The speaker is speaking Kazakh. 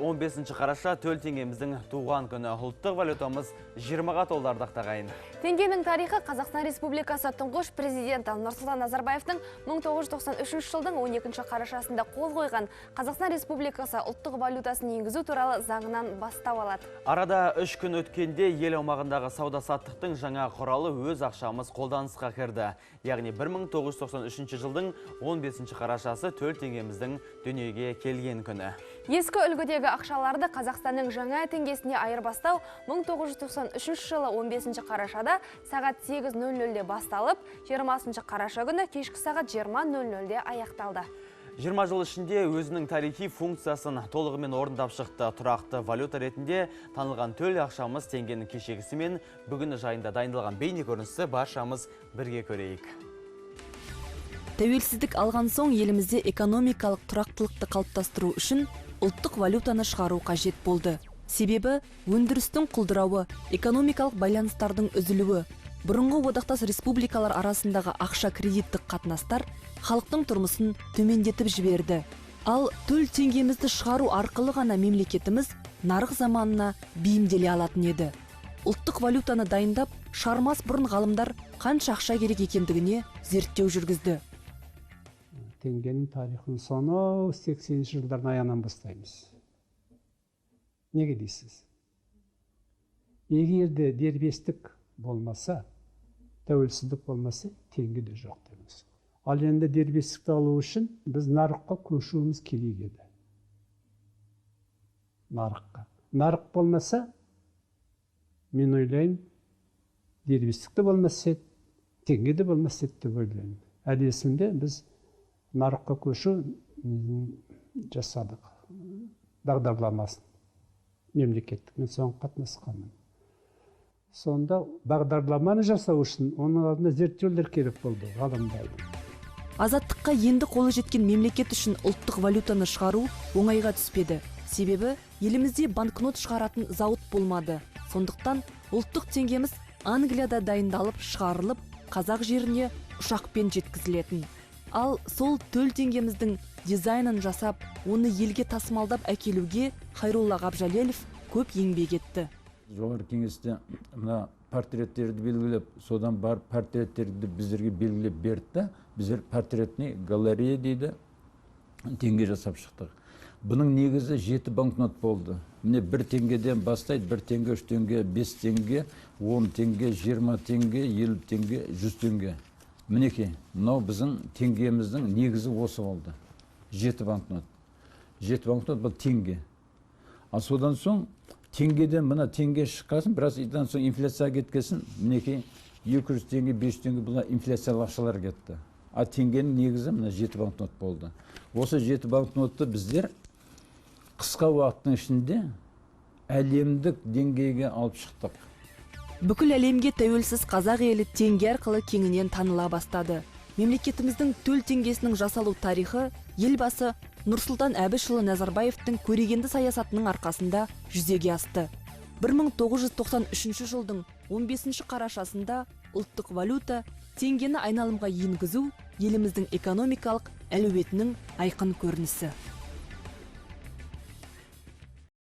15 қараша төл теңгеміздің туған күні. Ұлттық валютамыз 20-ға толдардық тағайын. Теңгенің тарихы Қазақстан Республикасы тұңғыш президенті Нұрсұлтан Назарбаевтың 1993 жылдың 12 қарашасында қол қойған Қазақстан Республикасы ұлттық валютасын енгізу туралы заңынан бастау алады. Арада 3 күн өткенде ел аумағындағы сауда-саттықтың жаңа құралы өз ақшамыз қолданысқа кірді. Яғни 1993 жылдың 15 қарашасы төл теңгеміздің дүниеге келген күні. Ескі үлгідегі ақшаларды Қазақстанның жаңа теңгесіне айырбастау 1993 жылы 15 қарашада сағат 8:00-де басталып, 20 қараша күні кешкі сағат 20:00-де аяқталды. 20 жыл ішінде өзінің тарихи функциясын толығымен орындап шықты. Тұрақты валюта ретінде танылған төл ақшамыз теңгенің кешегісі мен бүгіні жайында дайындалған бейне көрінісі баршамыз бірге көрейік. Тәуелсіздік алған соң елімізде экономикалық тұрақтылықты қалыптастыру үшін ұлттық валютаны шығару қажет болды. Себебі өндірістің құлдырауы, экономикалық байланыстардың үзілуі, бұрынғы одақтас республикалар арасындағы ақша кредиттік қатынастар халықтың тұрмысын төмендетіп жіберді. Ал төл теңгемізді шығару арқылы ғана мемлекетіміз нарық заманына бейімделе алатын еді. Ұлттық валютаны дайындап, шығармас бұрын ғалымдар қанша ақша керек екендігіне зерттеу жүргізді. Теңгенің тарихын соны 80-ші жылдардың аяғынан бастаймыз. Неге дейсіз? Егерде дербестік болмаса, тәуелсіздік болмаса, теңге де жоқ деміз. Ал енді дербестікті алу үшін біз нарыққа көшуіміз керек еді. Нарыққа. Нарық болмаса, мен ойлаймын, дербестікті болмаса, теңге де болмаса деп ойлаймын. Әдесінде біз нарыққа көшу жасадық. Бағдарламасын. Мемлекеттікмен соң қатынасқанмын. Сонда бағдарламаны жасау үшін оның алдында зерттеулер керек болды, ғалымдардың. Азаттыққа енді қолы жеткен мемлекет үшін ұлттық валютаны шығару оңайға түспеді. Себебі елімізде банкнот шығаратын зауыт болмады. Сондықтан ұлттық теңгеміз Англияда дайындалып, шығарылып, қазақ жеріне ұшақпен жеткізілетін. Ал сол төл теңгеміздің дизайнын жасап, оны елге тасымалдап әкелуге Хайрулла Ғабжалелов көп еңбек етті. Жоғарғы кеңесте мына портреттерді белгілеп, содан бар портреттерді біздерге белгілеп берді. Біздер портретный галерея дейді, теңге жасап шықтық. Бұның негізі 7 банкнот болды. Міне 1 теңгеден бастайды, 1 теңге, 3 теңге, 5 теңге, 10 теңге, 20 теңге, 50 теңге, 100 теңге. Мінекей, мынау біздің теңгеміздің негізі осы болды. 7 банкнот. 7 банкнот бұл теңге. Ал содан соң теңгеден мына теңге шыққасын, біраз идан соң инфляция кеткесін, мінекей 200 теңге, 500 теңге бұла инфляциялық ақшалар кетті. А теңгенің негізі мына 7 банкнот болды. Осы 7 банкнотты біздер қысқа уақыттың ішінде әлемдік деңгейге алып шықтық. Бүкіл әлемге тәуелсіз қазақ елі теңге арқылы кеңінен таныла бастады. Мемлекетіміздің төл теңгесінің жасалу тарихы елбасы Нұрсұлтан Әбішұлы Назарбаевтың көрегенді саясатының арқасында жүзеге асты. 1993 жылдың 15 қарашасында ұлттық валюта теңгені айналымға енгізу еліміздің экономикалық әлеуетінің айқын көрінісі.